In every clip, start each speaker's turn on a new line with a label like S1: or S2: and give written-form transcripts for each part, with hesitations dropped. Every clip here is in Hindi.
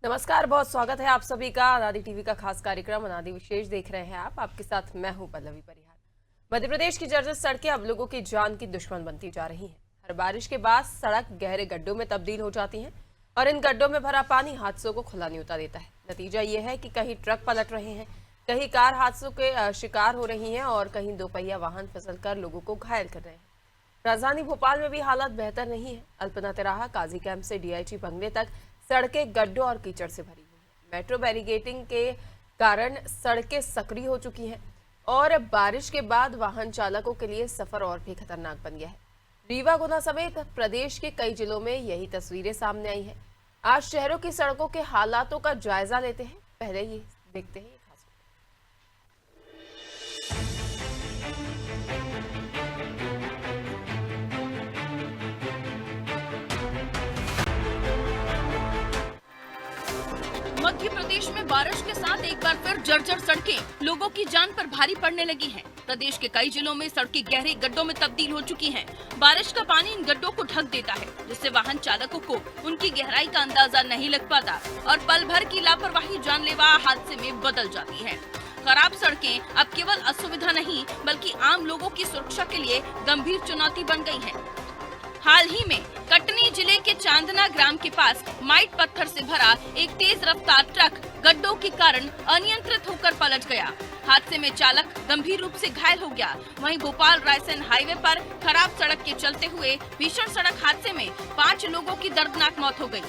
S1: नमस्कार, बहुत स्वागत है आप सभी का अनादि टीवी का खास कार्यक्रम अनादि विशेष देख रहे हैं आप। आपके साथ मैं हूं पल्लवी परिहार। मध्य प्रदेश की जर्जर सड़कें अब लोगों की जान की दुश्मन बनती जा रही हैं। हर बारिश के बाद सड़क गहरे गड्ढों में तब्दील हो जाती हैं और इन गड्ढों में भरा पानी हादसों को खुला न्योता देता है। नतीजा ये है कि कहीं ट्रक पलट रहे हैं, कहीं कार हादसों के शिकार हो रही हैं और कहीं दोपहिया वाहन फिसलकर लोगों को घायल कर रहे हैं। राजधानी भोपाल में भी हालात बेहतर नहीं है। अल्पना तिराहा काजी कैंप से डीआईजी बंगले तक सड़कें गड्ढों और कीचड़ से भरी हुई हैं। मेट्रो बैरिगेटिंग के कारण सड़कें सक्रिय हो चुकी हैं और बारिश के बाद वाहन चालकों के लिए सफर और भी खतरनाक बन गया है। रीवा, गुना समेत प्रदेश के कई जिलों में यही तस्वीरें सामने आई हैं। आज शहरों की सड़कों के हालातों का जायजा लेते हैं। पहले ये देखते हैं ये खास
S2: मध्य प्रदेश में बारिश के साथ एक बार फिर जर्जर सड़कें लोगों की जान पर भारी पड़ने लगी हैं। प्रदेश के कई जिलों में सड़कें गहरे गड्ढों में तब्दील हो चुकी हैं। बारिश का पानी इन गड्ढों को ढक देता है, जिससे वाहन चालकों को उनकी गहराई का अंदाजा नहीं लग पाता और पल भर की लापरवाही जानलेवा हादसे में बदल जाती है। खराब सड़कें अब केवल असुविधा नहीं बल्कि आम लोगों की सुरक्षा के लिए गंभीर चुनौती बन गई हैं। हाल ही में कटनी जिले के चांदना ग्राम के पास माइट पत्थर से भरा एक तेज रफ्तार ट्रक गड्ढों के कारण अनियंत्रित होकर पलट गया। हादसे में चालक गंभीर रूप से घायल हो गया। वहीं भोपाल रायसेन हाईवे पर खराब सड़क के चलते हुए भीषण सड़क हादसे में 5 लोगों की दर्दनाक मौत हो गई।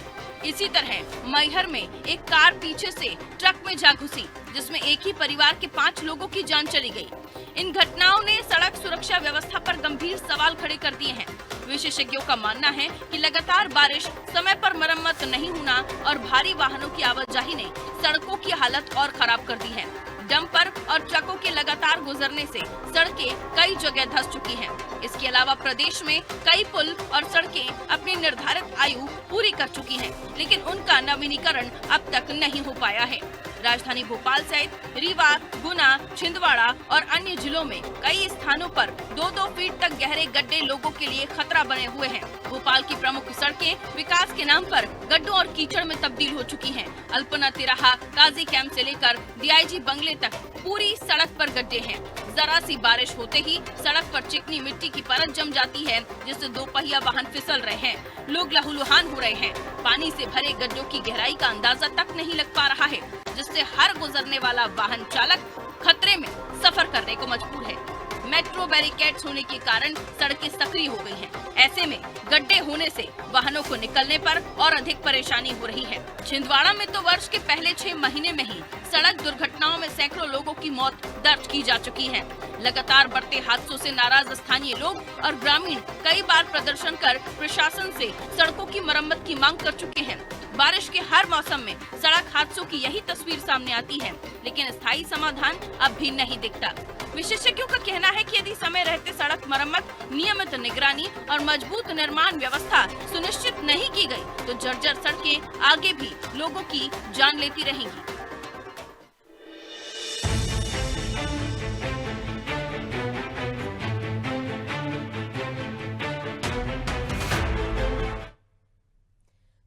S2: इसी तरह मैहर में एक कार पीछे से ट्रक में जा घुसी, जिसमें एक ही परिवार के 5 लोगों की जान चली गई। इन घटनाओं ने सड़क सुरक्षा व्यवस्था पर गंभीर सवाल खड़े कर दिए हैं। विशेषज्ञों का मानना है कि लगातार बारिश, समय पर मरम्मत नहीं होना और भारी वाहनों की आवाजाही ने सड़कों की हालत और खराब कर दी है। डंपर और ट्रकों के लगातार गुजरने से सड़कें कई जगह धंस चुकी हैं। इसके अलावा प्रदेश में कई पुल और सड़कें अपनी निर्धारित आयु पूरी कर चुकी हैं, लेकिन उनका नवीनीकरण अब तक नहीं हो पाया है। राजधानी भोपाल सहित रीवा, गुना, छिंदवाड़ा और अन्य जिलों में कई स्थानों पर 2-2 फीट तक गहरे गड्ढे लोगों के लिए खतरा बने हुए हैं। भोपाल की प्रमुख सड़कें विकास के नाम पर गड्ढों और कीचड़ में तब्दील हो चुकी हैं। अल्पना तिराहा काजी कैंप से लेकर डीआईजी बंगले तक पूरी सड़क पर गड्ढे हैं। जरा सी बारिश होते ही सड़क पर चिकनी मिट्टी की परत जम जाती है, जिससे दोपहिया वाहन फिसल रहे हैं। लोग लहूलुहान हो रहे हैं। पानी से भरे गड्ढों की गहराई का अंदाजा तक नहीं लग पा रहा है, जिससे हर गुजरने वाला वाहन चालक खतरे में सफर करने को मजबूर है। मेट्रो बैरिकेड्स होने के कारण सड़कें सक्रिय हो गई हैं। ऐसे में गड्ढे होने से वाहनों को निकलने पर और अधिक परेशानी हो रही है। छिंदवाड़ा में तो वर्ष के पहले 6 महीने में ही सड़क दुर्घटनाओं में सैकड़ों लोगों की मौत दर्ज की जा चुकी है। लगातार बढ़ते हादसों से नाराज स्थानीय लोग और ग्रामीण कई बार प्रदर्शन कर प्रशासन से सड़कों की मरम्मत की मांग कर चुके हैं। बारिश के हर मौसम में सड़क हादसों की यही तस्वीर सामने आती है, लेकिन स्थायी समाधान अब भी नहीं दिखता। विशेषज्ञों का कहना है कि यदि समय रहते सड़क मरम्मत, नियमित निगरानी और मजबूत निर्माण व्यवस्था सुनिश्चित नहीं की गई, तो जर्जर सड़कें आगे भी लोगों की जान लेती रहेंगी।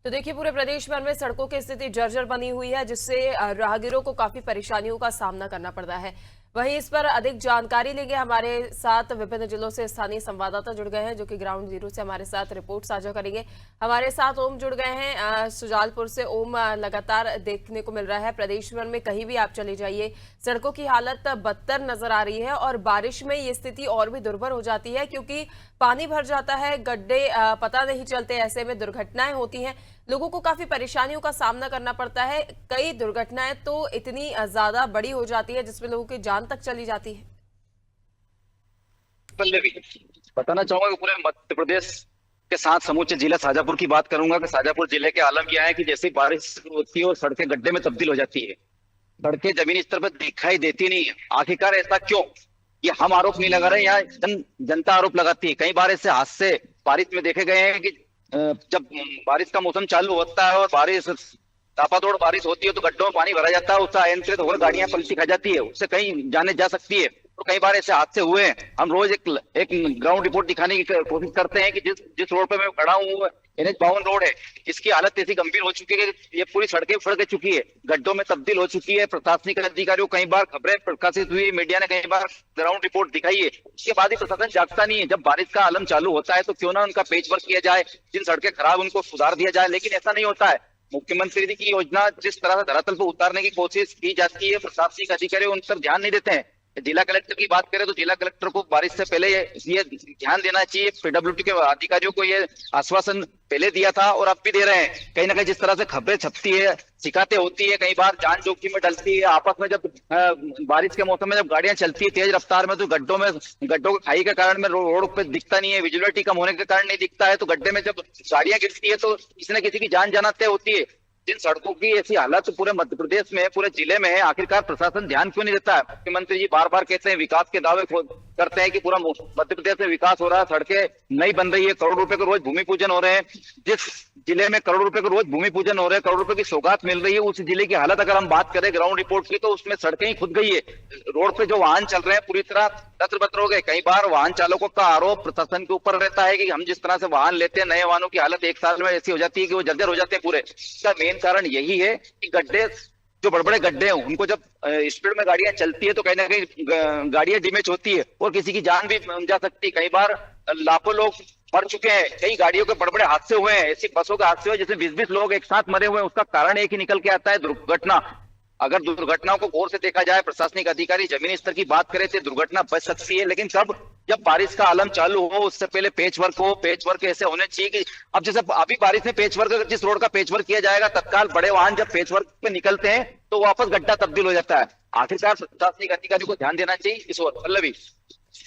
S1: तो देखिए, पूरे प्रदेश भर में सड़कों की स्थिति जर्जर बनी हुई है, जिससे राहगीरों को काफी परेशानियों का सामना करना पड़ता है। वहीं इस पर अधिक जानकारी लेंगे हमारे साथ विभिन्न जिलों से स्थानीय संवाददाता जुड़ गए हैं, जो कि ग्राउंड जीरो से हमारे साथ रिपोर्ट साझा करेंगे। हमारे साथ ओम जुड़ गए हैं सुजालपुर से। ओम, लगातार देखने को मिल रहा है प्रदेश भर में कहीं भी आप चले जाइए, सड़कों की हालत बदतर नजर आ रही है और बारिश में ये स्थिति और भी दुर्भर हो जाती है, क्योंकि पानी भर जाता है, गड्ढे पता नहीं चलते, ऐसे में दुर्घटनाएं होती हैं, लोगों को काफी परेशानियों का सामना करना पड़ता है। कई दुर्घटनाएं तो इतनी ज्यादा बड़ी हो जाती है जिसमें लोगों की जान तक चली जाती है।
S3: पल्लवी, बताना चाहूंगा कि पूरे मध्य प्रदेश के साथ समूचे जिला शाजापुर की बात करूंगा कि शाजापुर जिले के हालत क्या है कि जैसे बारिश होती है और सड़कें गड्ढे में तब्दील हो जाती है, सड़कें जमीनी स्तर पर दिखाई देती नहीं है। आखिरकार ऐसा क्यों? ये हम आरोप नहीं लगा रहे, यहाँ जनता आरोप लगाती है। कई बार ऐसे हादसे बारिश में देखे गए हैं कि जब बारिश का मौसम चालू होता है और बारिश तापातोड़ बारिश होती है तो गड्ढों में पानी भरा जाता है, उससे अनियंत्रित होकर गाड़ियां पलटी खा जाती है, उससे कहीं जाने जा सकती है। और कई बार ऐसे हादसे हुए हैं। हम रोज एक ग्राउंड रिपोर्ट दिखाने की कोशिश करते हैं कि जिस रोड पे मैं खड़ा हूँ, NH 52 रोड है, इसकी हालत ऐसी गंभीर हो चुकी है कि ये पूरी सड़कें उखड़ के चुकी है, गड्ढों में तब्दील हो चुकी है। प्रशासनिक अधिकारियों कई बार खबरें प्रकाशित हुई, मीडिया ने कई बार ग्राउंड रिपोर्ट दिखाई है, उसके बाद ही प्रशासन जागता नहीं है। जब बारिश का आलम चालू होता है तो क्यों ना उनका पेच वर्क किया जाए, जिन सड़कें खराब उनको सुधार दिया जाए, लेकिन ऐसा नहीं होता है। मुख्यमंत्री जी की योजना जिस तरह से धरातल पर उतारने की कोशिश की जाती है, प्रशासनिक अधिकारी उन पर ध्यान नहीं देते हैं। जिला कलेक्टर की बात करें तो जिला कलेक्टर को बारिश से पहले ये ध्यान देना चाहिए, PWD के अधिकारियों को ये आश्वासन पहले दिया था और अब भी दे रहे हैं। कहीं ना कहीं जिस तरह से खबरें छपती है, शिकायतें होती है, कई बार जान जोखिम में डलती है। आपस में जब बारिश के मौसम में जब गाड़ियां चलती है तेज रफ्तार में, तो गड्ढों के खाई के कारण में रोड पे दिखता नहीं है, विजिबिलिटी कम होने के कारण नहीं दिखता है। तो गड्ढे में जब गाड़ियां गिरती है तो किसी न किसी की जान जाना तय होती है। जिन सड़कों की ऐसी हालत पूरे मध्य प्रदेश में, पूरे जिले में है, आखिरकार प्रशासन ध्यान क्यों नहीं देता है? मुख्यमंत्री जी बार बार कहते हैं, विकास के दावे करते हैं कि पूरा मध्य प्रदेश में विकास हो रहा है, सड़कें नई बन रही है, करोड़ रुपए के रोज भूमि पूजन हो रहे हैं। जिस जिले में करोड़ रुपए के रोज भूमि पूजन हो रहे हैं, करोड़ रुपए की सौगात मिल रही है, उस जिले की हालत अगर हम बात करें ग्राउंड रिपोर्ट की, तो उसमें सड़कें ही खुद गई है। रोड पे जो वाहन चल रहे हैं पूरी तरह तत्र हो गए। कई बार वाहन चालकों का आरोप प्रशासन के ऊपर रहता है कि हम जिस तरह से वाहन लेते हैं, नए वाहनों की हालत एक साल में ऐसी हो जाती है कि वो जर्जर हो जाते हैं पूरे। इसका मेन कारण यही है कि गड्ढे, जो बड़े बड़े गड्ढे हैं, उनको जब स्पीड में गाड़ियां चलती है तो कहीं ना कहीं गाड़ियां डैमेज होती है और किसी की जान भी जा सकती है। कई बार लाखों लोग मर चुके हैं, कई गाड़ियों के बड़े बड़े हादसे हुए हैं, ऐसी बसों के हादसे हुए जिसमें 20-20 लोग एक साथ मरे हुए हैं। उसका कारण एक ही निकल के आता है, दुर्घटना। अगर दुर्घटनाओं को गौर से देखा जाए, प्रशासनिक अधिकारी जमीनी स्तर की बात करें तो दुर्घटना बच सकती है, लेकिन कब? जब बारिश का आलम चालू हो, उससे पहले पेच वर्क हो। पेच वर्क ऐसे होने चाहिए कि अब जैसे अभी बारिश में पेच वर्क, जिस रोड का पेच वर्क किया जाएगा, तत्काल बड़े वाहन जब पेच वर्क पे निकलते हैं तो वापस गड्ढा तब्दील हो जाता है। आखिरकार प्रशासनिक अधिकारी को ध्यान देना चाहिए इस ओर। पल्लवी,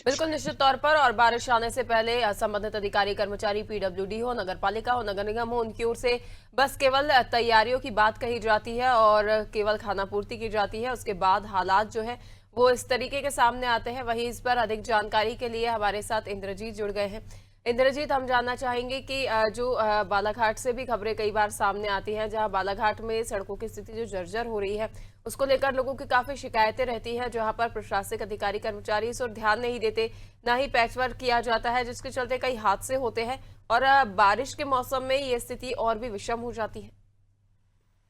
S1: बिल्कुल निश्चित तौर पर, और बारिश आने से पहले संबंधित अधिकारी कर्मचारी, PWD हो, नगर पालिका हो, नगर निगम हो, उनकी ओर से बस केवल तैयारियों की बात कही जाती है और केवल खानापूर्ति की जाती है। उसके बाद हालात जो है वो इस तरीके के सामने आते हैं। वहीं इस पर अधिक जानकारी के लिए हमारे साथ इंद्रजीत जुड़ गए हैं। इंद्रजीत, हम जानना चाहेंगे कि जो बालाघाट से भी खबरें कई बार सामने आती हैं, जहां बालाघाट में सड़कों की स्थिति जो जर्जर हो रही है, उसको लेकर लोगों की काफी शिकायतें रहती हैं, जहां पर प्रशासनिक अधिकारी कर्मचारी इस ओर ध्यान नहीं देते, ना ही पैचवर्क किया जाता है, जिसके चलते कई हादसे होते हैं और बारिश के मौसम में ये स्थिति और भी विषम हो जाती है।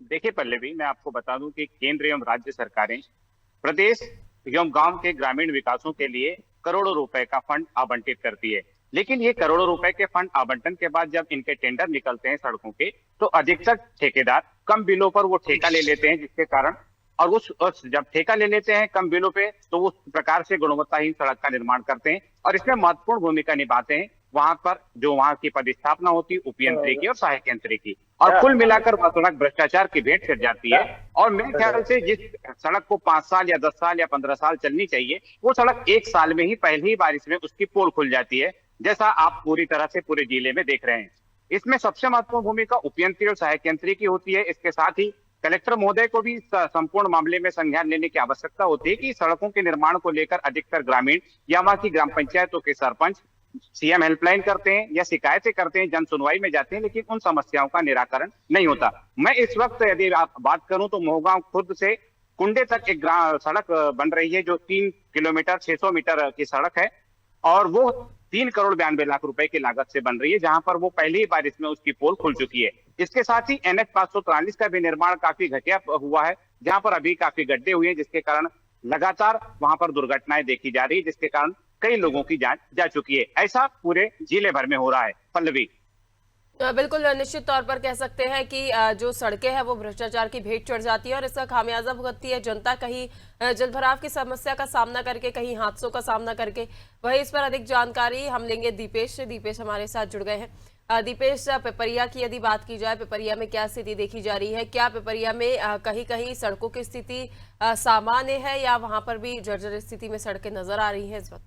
S4: देखिए पल्लवी, मैं आपको बता दूं कि केंद्र एवं राज्य सरकारें प्रदेश एवं गांव के ग्रामीण विकासों के लिए करोड़ों रुपए का फंड आवंटित करती है। लेकिन ये करोड़ों रुपए के फंड आवंटन के बाद जब इनके टेंडर निकलते हैं सड़कों के, तो अधिकतर ठेकेदार कम बिलों पर वो ठेका ले लेते हैं, जिसके कारण और उस जब ठेका ले लेते हैं कम बिलों पे, तो उस प्रकार से गुणवत्ताहीन सड़क का निर्माण करते हैं और इसमें महत्वपूर्ण भूमिका निभाते हैं वहां पर जो वहां की पदस्थापना होती है उपयंत्री की और सहायक यंत्री की, और कुल मिलाकर वह सड़क भ्रष्टाचार की भेंट चढ़ जाती है। और मेरे ख्याल से जिस सड़क को 5 साल या 10 साल या 15 साल चलनी चाहिए, वो सड़क 1 साल में ही पहली बारिश में उसकी पोल खुल जाती है, जैसा आप पूरी तरह से पूरे जिले में देख रहे हैं। इसमें सबसे महत्वपूर्ण भूमिका उपयंत्री और सहायक यंत्री की होती है। इसके साथ ही कलेक्टर महोदय को भी संपूर्ण मामले में संज्ञान लेने की आवश्यकता होती है कि सड़कों के निर्माण को लेकर अधिकतर ग्रामीण या वहां की ग्राम पंचायतों के सरपंच CM हेल्पलाइन करते हैं या शिकायतें करते हैं, जन सुनवाई में जाते हैं, लेकिन उन समस्याओं का निराकरण नहीं होता। मैं इस वक्त यदि आप बात करूं तो मोहगांव खुर्द से कुंडे तक एक सड़क बन रही है, जो 3 किलोमीटर 600 मीटर की सड़क है और वो 3 करोड़ 92 लाख रुपए की लागत से बन रही है, जहां पर वो पहली बारिश में उसकी पोल खुल चुकी है। इसके साथ ही NH 543 का भी निर्माण काफी घटिया हुआ है, जहां पर अभी काफी गड्ढे हुए हैं, जिसके कारण लगातार वहां पर दुर्घटनाएं देखी जा रही है, जिसके कारण कई लोगों की जान जा चुकी है। ऐसा पूरे जिले भर में हो रहा है। पल्लवी,
S1: बिल्कुल निश्चित तौर पर कह सकते हैं कि जो सड़कें हैं वो भ्रष्टाचार की भेंट चढ़ जाती है और इसका खामियाजा भुगतती है जनता, कहीं जलभराव की समस्या का सामना करके, कहीं हादसों का सामना करके। वही इस पर अधिक जानकारी हम लेंगे दीपेश से। दीपेश हमारे साथ जुड़ गए हैं। दीपेश, पिपरिया की यदि बात की जाए, पिपरिया में क्या स्थिति देखी जा रही है? क्या पिपरिया में कहीं कहीं सड़कों की स्थिति सामान्य है या वहां पर भी जर्जर स्थिति में सड़कें नजर आ रही हैं इस वक्त?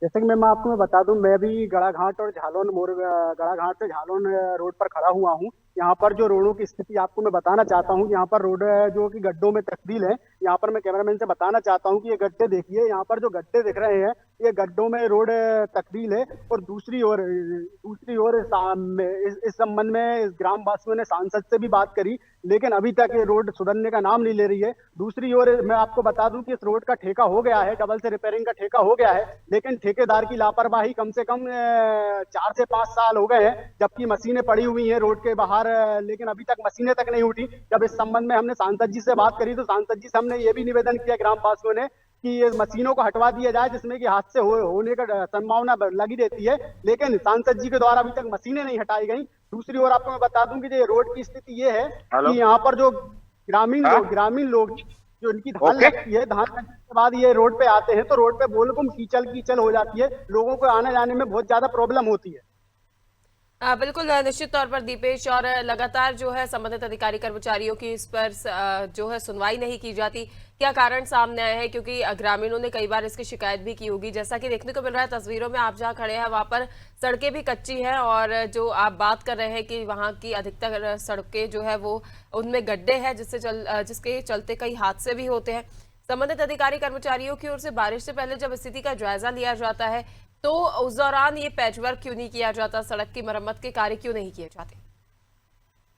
S5: जैसे कि मैं आपको बता दूं, मैं भी गड़ाघाट और गड़ाघाट से झालोन रोड पर खड़ा हुआ हूं। यहाँ पर जो रोडों की स्थिति आपको मैं बताना चाहता हूं, यहाँ पर रोड जो कि गड्ढों में तब्दील है, यहाँ पर मैं कैमरामैन से बताना चाहता हूँ कि ये गड्ढे देखिए, यहाँ पर जो गड्ढे दिख रहे हैं ये गड्ढों में रोड तकमील है। और दूसरी ओर इस संबंध में इस ग्रामवासियों ने सांसद से भी बात करी, लेकिन अभी तक ये रोड सुधरने का नाम नहीं ले रही है। दूसरी ओर मैं आपको बता दूं कि इस रोड का ठेका हो गया है, डबल से रिपेयरिंग का ठेका हो गया है, लेकिन ठेकेदार की लापरवाही कम से कम 4 से 5 साल हो गए हैं, जबकि मशीनें पड़ी हुई हैं रोड के बाहर, लेकिन अभी तक मशीनें तक नहीं उठी। जब इस संबंध में हमने सांसद जी से बात करी तो सांसद जी से हमने ये भी निवेदन किया ग्रामवासियों ने कि ये मशीनों को हटवा दिया जाए, जिसमें कि हादसे होने का संभावना लगी रहती है, लेकिन सांसद जी के द्वारा अभी तक मशीनें नहीं हटाई गई। दूसरी ओर आपको मैं बता दूं कि ये रोड की स्थिति ये है कि यहाँ पर जो ग्रामीण लोग जो इनकी धान लगती है, धान लगने के बाद ये रोड पे आते हैं तो रोड पे बोलकुम कीचल हो जाती है, लोगों को आने जाने में बहुत ज्यादा प्रॉब्लम होती है।
S1: बिल्कुल निश्चित तौर पर दीपेश, और लगातार जो है संबंधित अधिकारी कर्मचारियों की इस पर जो है सुनवाई नहीं की जाती, क्या कारण सामने आए हैं? क्योंकि ग्रामीणों ने कई बार इसकी शिकायत भी की होगी। जैसा कि देखने को मिल रहा है तस्वीरों में, आप जहां खड़े हैं वहां पर सड़कें भी कच्ची हैं, और जो आप बात कर रहे हैं कि वहां की अधिकतर सड़कें जो है वो उनमें गड्ढे हैं, जिसके चलते कई हादसे भी होते हैं। संबंधित अधिकारी कर्मचारियों की ओर से बारिश से पहले जब स्थिति का जायजा लिया जाता है तो उस दौरान ये पैचवर्क क्यों नहीं किया जाता, सड़क की मरम्मत के कार्य क्यों नहीं किए जाते?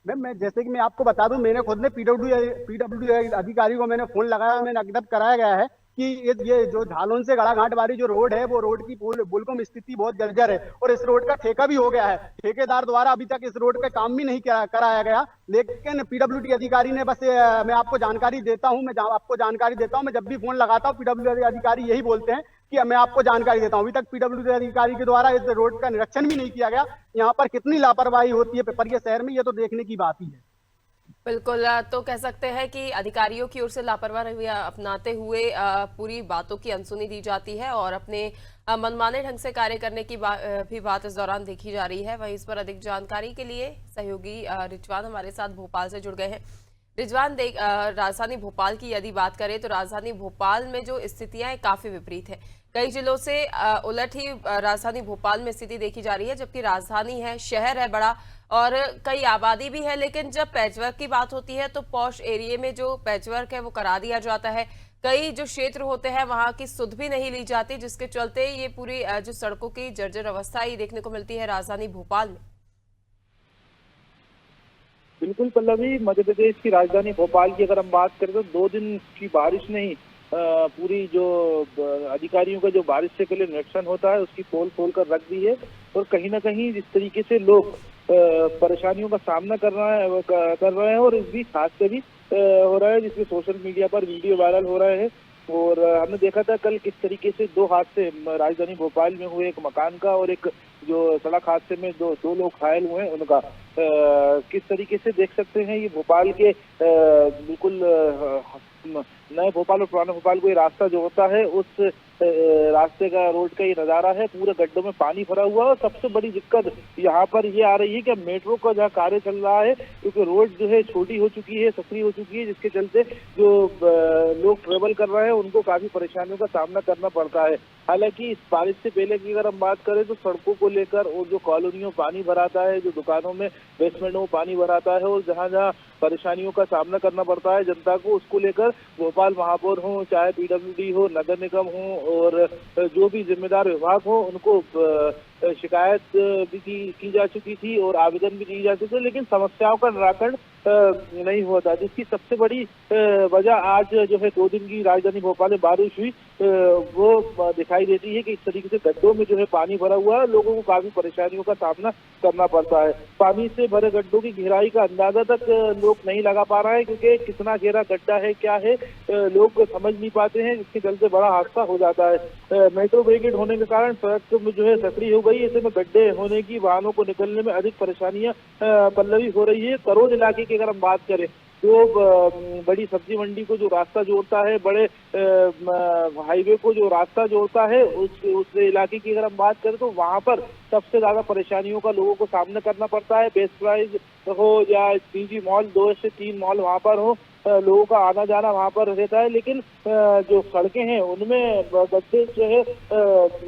S5: मैं जैसे कि मैं आपको बता दूं, मैंने खुद ने पीडब्ल्यू अधिकारी को मैंने फोन लगाया, मैंने अज्ञात कराया गया है कि ये जो झालोन से गड़ाघाट वाली जो रोड है, वो रोड की बिल्कुल स्थिति बहुत जर्जर है और इस रोड का ठेका भी हो गया है। ठेकेदार द्वारा अभी तक इस रोड पे काम भी नहीं कराया गया, लेकिन पीडब्ल्यूडी अधिकारी ने बस मैं आपको जानकारी देता हूं, मैं जब भी फोन लगाता हूं पीडब्ल्यूडी अधिकारी यही बोलते हैं कि मैं आपको जानकारी देता हूं। अभी तक पीडब्ल्यूडी अधिकारी के द्वारा इस रोड का निरीक्षण भी नहीं किया गया। यहाँ पर कितनी लापरवाही होती है पिपरिया शहर में, ये तो देखने की बात ही है।
S1: बिल्कुल, तो कह सकते हैं कि अधिकारियों की ओर से लापरवाही अपनाते हुए पूरी बातों की अनसुनी दी जाती है और अपने मनमाने ढंग से कार्य करने की भी बात इस दौरान देखी जा रही है। वहीं इस पर अधिक जानकारी के लिए सहयोगी रिजवान हमारे साथ भोपाल से जुड़ गए हैं। रिजवान, राजधानी भोपाल की यदि बात करें तो राजधानी भोपाल में जो स्थितियां काफी विपरीत है। कई जिलों से उलट ही राजधानी भोपाल में स्थिति देखी जा रही है, जबकि राजधानी है, शहर है बड़ा और कई आबादी भी है, लेकिन जब पैचवर्क की बात होती है तो पॉश एरिया में जो पैचवर्क है वो करा दिया जाता है। कई जो क्षेत्र होते हैं वहां की सुध भी नहीं ली जाती, जिसके चलते ये पूरी जो सड़कों की जर्जर अवस्था ही देखने को मिलती है राजधानी भोपाल में।
S6: बिल्कुल पल्लवी, मध्य प्रदेश की राजधानी भोपाल की अगर हम बात करें तो 2 दिन की बारिश ने ही पूरी जो अधिकारियों का जो बारिश से पहले निरीक्षण होता है उसकी पोल कर रख दी है। और कहीं ना कहीं जिस तरीके से लोग परेशानियों का सामना कर रहे हैं और इस बीच हादसे भी हो रहा है, जिसमें सोशल मीडिया पर वीडियो वायरल हो रहे हैं। और हमने देखा था कल किस तरीके से 2 हादसे राजधानी भोपाल में हुए, एक मकान का और एक जो सड़क हादसे में दो लोग घायल हुए हैं उनका। किस तरीके से देख सकते हैं ये भोपाल के बिल्कुल नए भोपाल और पुराने भोपाल को ये रास्ता जो होता है उस रास्ते का रोड का ये नजारा है। पूरे गड्ढों में पानी भरा हुआ है और सबसे बड़ी दिक्कत यहाँ पर ये आ रही है कि मेट्रो का जहाँ कार्य चल रहा है, क्योंकि रोड जो है छोटी हो चुकी है, सकरी हो चुकी है, जिसके चलते जो लोग ट्रेवल कर रहे हैं उनको काफी परेशानियों का सामना करना पड़ता है। हालांकि इस बारिश से पहले की अगर हम बात करें तो सड़कों को लेकर और जो कॉलोनियों पानी भराता है, जो दुकानों में बेसमेंट में पानी भराता है और जहाँ जहाँ परेशानियों का सामना करना पड़ता है जनता को, उसको लेकर भोपाल महापौर हो, चाहे पीडब्ल्यूडी हो, नगर निगम हो और जो भी जिम्मेदार विभाग हो, उनको शिकायत भी की जा चुकी थी और आवेदन भी दिए जा चुके थे, लेकिन समस्याओं का निराकरण नहीं हुआ था। जिसकी सबसे बड़ी वजह आज जो है 2 दिन की राजधानी भोपाल में बारिश हुई वो दिखाई देती है कि इस तरीके से गड्ढों में जो है पानी भरा हुआ है, लोगों को काफी परेशानियों का सामना करना पड़ता है। पानी से भरे गड्ढों की गहराई का अंदाजा तक लोग नहीं लगा पा रहे हैं, क्योंकि कितना गहरा गड्ढा है क्या है लोग समझ नहीं पाते हैं, जिसके चलते बड़ा हादसा हो जाता है। मेट्रो ब्रिगेड होने के कारण सड़क जो है सकरी हो गई, ऐसे में गड्ढे होने की वाहनों को निकलने में अधिक परेशानियां पल्लवी हो रही है। करोज इलाके की अगर हम बात करें तो बड़ी सब्जी मंडी को जो रास्ता जोड़ता है, बड़े हाईवे को जो रास्ता जोड़ता है, उस इलाके की अगर हम बात करें तो वहां पर सबसे ज्यादा परेशानियों का लोगों को सामना करना पड़ता है। बेस्ट प्राइस हो या पीजी मॉल, 2 से 3 मॉल वहां पर हो, लोगों का आना जाना वहां पर रहता है, लेकिन जो सड़कें हैं उनमें गड्ढे जो है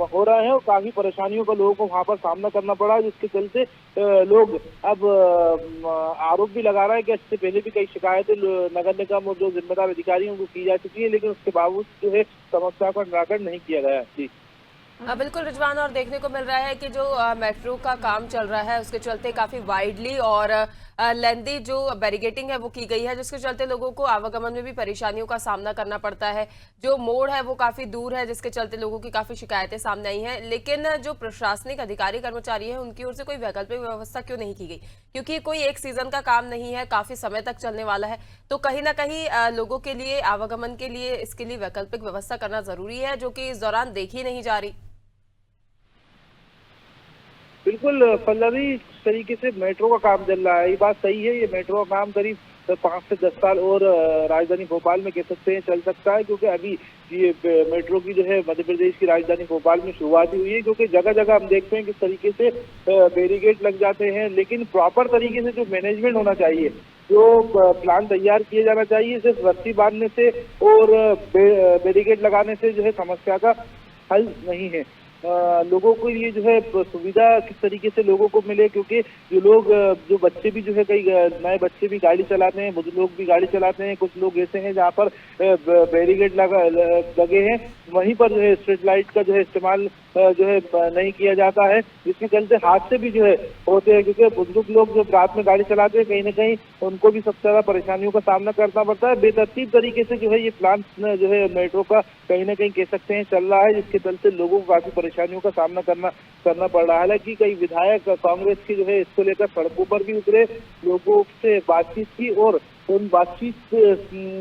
S6: हो रहे हैं और काफी परेशानियों का लोगों को वहां पर सामना करना पड़ा है, जिसके चलते लोग अब आरोप भी लगा रहे हैं कि इससे पहले भी कई शिकायतें नगर निगम और जो जिम्मेदार अधिकारियों को की जा चुकी है, लेकिन उसके बावजूद जो है समस्या का निराकरण नहीं किया गया। जी
S1: बिल्कुल रिजवान, और देखने को मिल रहा है कि जो मेट्रो का काम चल रहा है उसके चलते काफी वाइडली और लेंदी जो बैरिकेटिंग है वो की गई है, जिसके चलते लोगों को आवागमन में भी परेशानियों का सामना करना पड़ता है। जो मोड़ है वो काफी दूर है, जिसके चलते लोगों की काफी शिकायतें सामने आई हैं। लेकिन जो प्रशासनिक अधिकारी कर्मचारी हैं उनकी ओर से कोई वैकल्पिक व्यवस्था क्यों नहीं की गई? क्योंकि कोई एक सीजन का काम नहीं है, काफी समय तक चलने वाला है, तो कहीं ना कहीं लोगों के लिए आवागमन के लिए इसके लिए वैकल्पिक व्यवस्था करना जरूरी है, जो कि इस दौरान देखी नहीं जा रही।
S6: बिल्कुल पल्लवी, इस तरीके से मेट्रो का काम चल रहा है, ये बात सही है। ये मेट्रो का काम करीब 5 से 10 साल और राजधानी भोपाल में कह सकते हैं चल सकता है, क्योंकि अभी ये मेट्रो की जो है मध्य प्रदेश की राजधानी भोपाल में शुरुआत हुई है, क्योंकि जगह जगह हम देखते हैं किस तरीके से बैरिकेड लग जाते हैं, लेकिन प्रॉपर तरीके से जो मैनेजमेंट होना चाहिए, जो प्लान तैयार किए जाना चाहिए, सिर्फ रस्सी बांधने से और बैरिकेड लगाने से जो है समस्या का हल नहीं है। लोगों को ये जो है सुविधा किस तरीके से लोगों को मिले, क्योंकि जो बच्चे भी जो है कई नए बच्चे भी गाड़ी चलाते हैं, बुजुर्ग लोग भी गाड़ी चलाते हैं, कुछ लोग ऐसे हैं जहाँ पर बैरिकेड लगे हैं, वहीं पर जो है स्ट्रीट लाइट का जो है इस्तेमाल जो है नहीं किया जाता है, जिसके चलते हादसे भी जो है होते हैं, क्योंकि बुजुर्ग लोग जो रात में गाड़ी चलाते हैं कहीं ना कहीं उनको भी सबसे ज्यादा परेशानियों का सामना करना पड़ता है। बेतरतीब तरीके से जो है ये प्लान जो है मेट्रो का कहीं ना कहीं कह सकते हैं चल रहा है, जिसके चलते लोगों को काफी परेशानियों का सामना करना पड़ रहा है। हालांकि कई विधायक कांग्रेस के जो है इसको लेकर सड़कों पर भी उतरे, लोगों से बातचीत की और उन बातचीत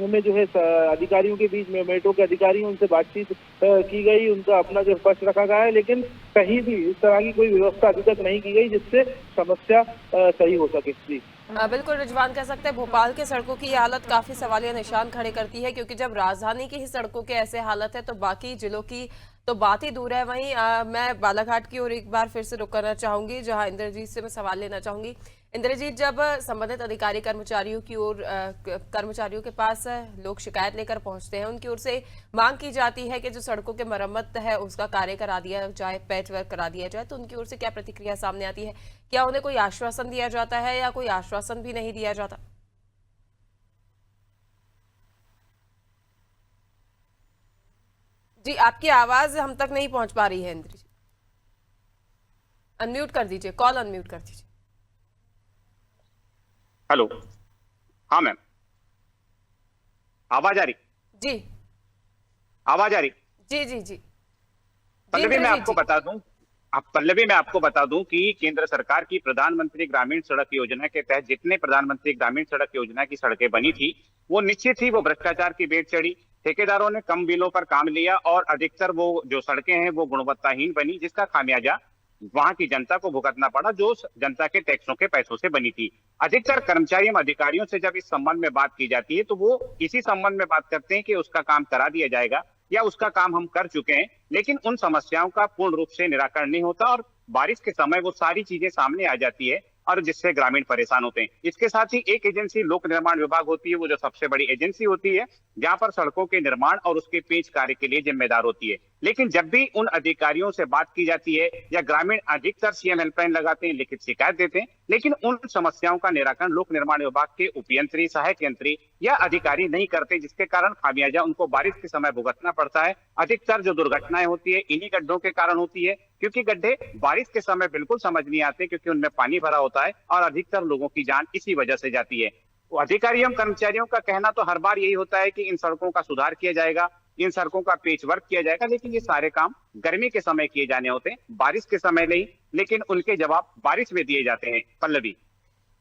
S6: में जो है अधिकारियों के बीच में, मेट्रो के अधिकारियों उनसे बातचीत की गई, उनका अपना जो पक्ष रखा गया है, लेकिन कहीं भी इस तरह की कोई व्यवस्था अभी तक नहीं की गई जिससे समस्या सही हो सके। जी
S1: बिल्कुल रिजवान, कह सकते हैं भोपाल के सड़कों की ये हालत काफी सवालिया निशान खड़े करती है, क्योंकि जब राजधानी की ही सड़कों के ऐसे हालत है तो बाकी जिलों की तो बात ही दूर है। वहीं मैं बालाघाट की ओर एक बार फिर से रुक करना चाहूंगी, जहां इंद्रजीत से मैं सवाल लेना चाहूंगी। इंद्रजीत, जब संबंधित अधिकारी कर्मचारियों के पास लोग शिकायत लेकर पहुंचते हैं, उनकी ओर से मांग की जाती है कि जो सड़कों के मरम्मत है उसका कार्य करा दिया जाए, पैच वर्क करा दिया जाए, तो उनकी ओर से क्या प्रतिक्रिया सामने आती है? क्या उन्हें कोई आश्वासन दिया जाता है या कोई आश्वासन भी नहीं दिया जाता? जी, आपकी आवाज हम तक नहीं पहुंच पा रही है इंद्रजीत। अनम्यूट कर दीजिए, कॉल अनम्यूट कर दीजिए।
S4: हेलो, हाँ मैम, आवाज आ रही?
S1: जी
S4: आवाज आ रही?
S1: जी जी जी
S4: पल्लवी, मैं आपको बता दूं कि केंद्र सरकार की प्रधानमंत्री ग्रामीण सड़क योजना के तहत जितने प्रधानमंत्री ग्रामीण सड़क योजना की सड़कें बनी थी वो निश्चित ही वो भ्रष्टाचार की बेट चढ़ी, ठेकेदारों ने कम बिलों पर काम लिया और अधिकतर वो जो सड़कें हैं वो गुणवत्ताहीन बनी, जिसका खामियाजा वहां की जनता को भुगतना पड़ा, जो जनता के टैक्सों के पैसों से बनी थी। अधिकतर कर्मचारी एवं अधिकारियों से जब इस संबंध में बात की जाती है तो वो इसी संबंध में बात करते हैं कि उसका काम करा दिया जाएगा या उसका काम हम कर चुके हैं, लेकिन उन समस्याओं का पूर्ण रूप से निराकरण नहीं होता और बारिश के समय वो सारी चीजें सामने आ जाती है और जिससे ग्रामीण परेशान होते हैं। इसके साथ ही एक एजेंसी लोक निर्माण विभाग होती है, वो जो सबसे बड़ी एजेंसी होती है जहां पर सड़कों के निर्माण और उसके पेच कार्य के लिए जिम्मेदार होती है। लेकिन जब भी उन अधिकारियों से बात की जाती है या ग्रामीण अधिकतर सीएम हेल्पलाइन लगाते हैं, लिखित शिकायत देते हैं, लेकिन उन समस्याओं का निराकरण लोक निर्माण विभाग के उपयंत्री, सहायक यंत्री या अधिकारी नहीं करते, जिसके कारण खामियाजा उनको बारिश के समय भुगतना पड़ता है। अधिकतर जो दुर्घटनाएं होती है इन्हीं गड्ढों के कारण होती है, क्योंकि गड्ढे बारिश के समय बिल्कुल समझ नहीं आते, क्योंकि उनमें पानी भरा होता है और अधिकतर लोगों की जान इसी वजह से जाती है। अधिकारियों कर्मचारियों का कहना तो हर बार यही होता है कि इन सड़कों का सुधार किया जाएगा, इन सड़कों का पेच वर्क किया जाएगा, लेकिन ये सारे काम गर्मी के समय किए जाने होते हैं, बारिश के समय नहीं, लेकिन उनके जवाब बारिश में दिए जाते हैं। पल्लवी,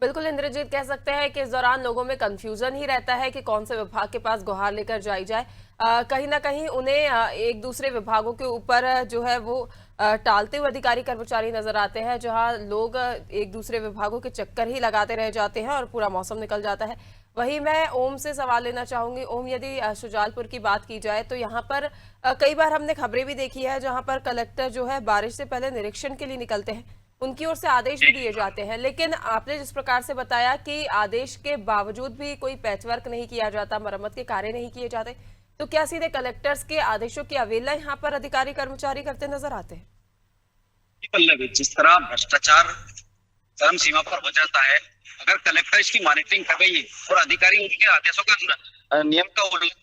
S1: बिल्कुल इंद्रजीत, कह सकते हैं कि इस दौरान लोगों में कंफ्यूजन ही रहता है कि कौन से विभाग के पास गुहार लेकर जाई जाए। कहीं ना कहीं उन्हें एक दूसरे विभागों के ऊपर जो है वो टालते हुए अधिकारी कर्मचारी नजर आते हैं, जहां लोग एक दूसरे विभागों के चक्कर ही लगाते रह जाते हैं और पूरा मौसम निकल जाता है। वहीं मैं ओम से सवाल लेना चाहूंगी। ओम, यदि शुजालपुर की बात की जाए तो यहाँ पर कई बार हमने खबरें भी देखी है जहां पर कलेक्टर जो है बारिश से पहले निरीक्षण के लिए निकलते हैं, उनकी ओर से आदेश भी दिए जाते हैं, लेकिन आपने जिस प्रकार से बताया कि आदेश के बावजूद भी कोई पैचवर्क नहीं किया जाता, मरम्मत के कार्य नहीं किए जाते, तो क्या सीधे कलेक्टर्स के आदेशों की अवहेलना यहाँ पर अधिकारी कर्मचारी करते नजर आते हैं?
S3: पल्लवी, जिस तरह भ्रष्टाचार चरम सीमा पर हो जाता है, अगर कलेक्टर इसकी मॉनिटरिंग कर रही है और अधिकारी उनके आदेशों का नियम का उल्लंघन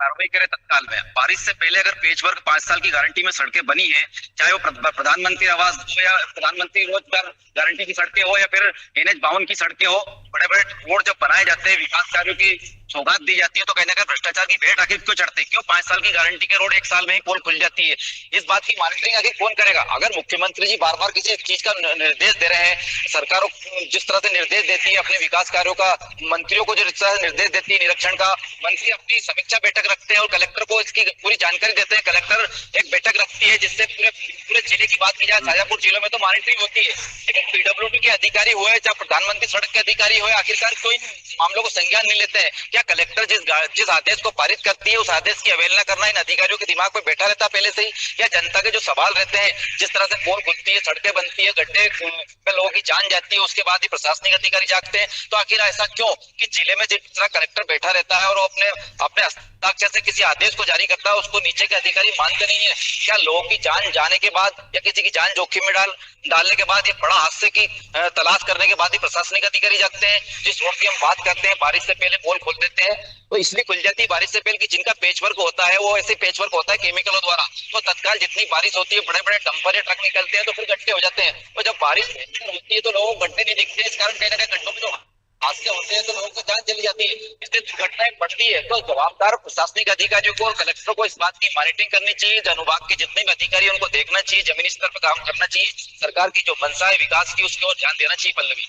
S3: कार्रवाई करे तत्काल में। बारिश से पहले अगर पेचवर्क 5 साल की गारंटी में सड़कें बनी है, चाहे वो प्रधानमंत्री आवास हो या प्रधानमंत्री रोजगार गारंटी की सड़कें हो या फिर NH 52 की सड़कें हो, बड़े बड़े रोड जब बनाए जाते हैं, विकास कार्यों की सौगात दी जाती है, तो कहने का भ्रष्टाचार की भेंट आखिर क्यों चढ़ते, क्यों 5 साल की गारंटी के रोड 1 साल में ही पोल खुल जाती है? इस बात की मॉनिटरिंग आखिर कौन करेगा? अगर मुख्यमंत्री जी बार बार किसी चीज का निर्देश दे रहे हैं, सरकारों जिस तरह से निर्देश देती है अपने विकास कार्यों का, मंत्रियों को जिस तरह से निर्देश देती है निरीक्षण का, मंत्री अपनी समीक्षा बैठक रखते हैं और कलेक्टर को इसकी पूरी जानकारी देते हैं। कलेक्टर एक बैठक रखती है जिससे पूरे जिले की बात की जाए, शाजापुर जिले में तो मॉनिटरिंग होती है, लेकिन PWD के अधिकारी हुए चाहे प्रधानमंत्री सड़क के अधिकारी हुए, आखिरकार कोई मामलों को संज्ञान नहीं लेते हैं। क्या कलेक्टर जिस आदेश को पारित करती है उस आदेश की अवहेलना करना इन अधिकारियों के दिमाग में बैठा रहता पहले से ही, या जनता के जो सवाल रहते हैं, जिस तरह से पोल खुलती है, सड़कें बनती है, गड्ढे में लोगों की जान जाती है, उसके बाद ही प्रशासनिक अधिकारी जागते हैं? तो आखिर ऐसा क्यों कि जिले में जिस तरह कलेक्टर बैठा रहता है और अपने हस्ताक्षर से किसी आदेश को जारी करता है, उसको नीचे के अधिकारी मानते नहीं है? क्या लोगों की जान जाने के बाद या किसी की जान जोखिम में डालने के बाद, ये बड़ा हादसे की तलाश करने के बाद ही प्रशासनिक अधिकारी जागते हैं? जिस रोड की हम बात करते हैं, बारिश से पहले पोल खोल देते हैं, तो इसलिए खुल जाती है बारिश से पहले कि जिनका पेचवर्क होता है वो ऐसे पेचवर्क होता है केमिकलों द्वारा, तो तत्काल जितनी बारिश होती है, बड़े बड़े डंपर या ट्रक निकलते हैं तो फिर गड्ढे हो जाते हैं। तो जब बारिश होती है तो लोगों को गड्ढे नहीं दिखते, इस कारण कहीं ना कहीं गड्ढों में जो हादसे होते हैं तो लोगों की जान चली जाती है, इसलिए दुर्घटनाएं बढ़ती है। तो जवाबदार प्रशासनिक अधिकारियों को और कलेक्टर को इस बात की मॉनिटरिंग करनी चाहिए, अनुभाग के जितने भी अधिकारी हैं उनको देखना चाहिए, जमीनी स्तर पर काम करना चाहिए, सरकार की जो मंशा है विकास की उसकी ओर ध्यान देना चाहिए। पल्लवी,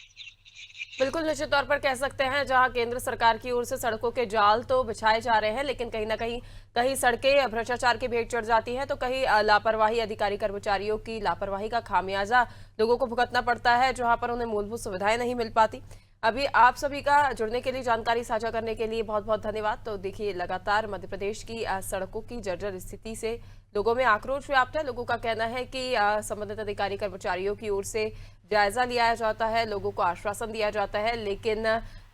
S1: बिल्कुल निश्चित तौर पर कह सकते हैं, जहां केंद्र सरकार की ओर से सड़कों के जाल तो बिछाए जा रहे हैं, लेकिन कहीं ना कहीं सड़कें भ्रष्टाचार की भेंट चढ़ जाती हैं, तो कहीं लापरवाही अधिकारी कर्मचारियों की लापरवाही का खामियाजा लोगों को भुगतना पड़ता है, जहां पर उन्हें मूलभूत सुविधाएं नहीं मिल पाती। अभी आप सभी का जुड़ने के लिए, जानकारी साझा करने के लिए बहुत बहुत धन्यवाद। तो देखिए, लगातार मध्य प्रदेश की सड़कों की जर्जर स्थिति से लोगों में आक्रोश व्याप्त है। लोगों का कहना है कि संबंधित अधिकारी कर्मचारियों की ओर से जायजा लिया जाता है, लोगों को आश्वासन दिया जाता है, लेकिन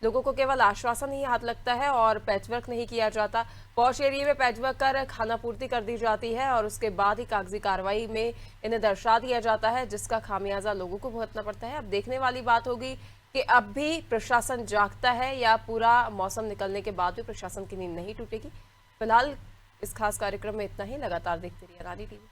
S1: लोगों को केवल आश्वासन ही हाथ लगता है और पैचवर्क नहीं किया जाता। पॉश एरिया में पैचवर्क कर खानापूर्ति कर दी जाती है और उसके बाद ही कागजी कार्रवाई में इन्हें दर्शा दिया जाता है, जिसका खामियाजा लोगों को भुगतना पड़ता है। अब देखने वाली बात होगी कि अब भी प्रशासन जागता है या पूरा मौसम निकलने के बाद भी प्रशासन की नींद नहीं टूटेगी। फिलहाल इस खास कार्यक्रम में इतना ही। लगातार देखते रहिए अनाड़ी टीवी।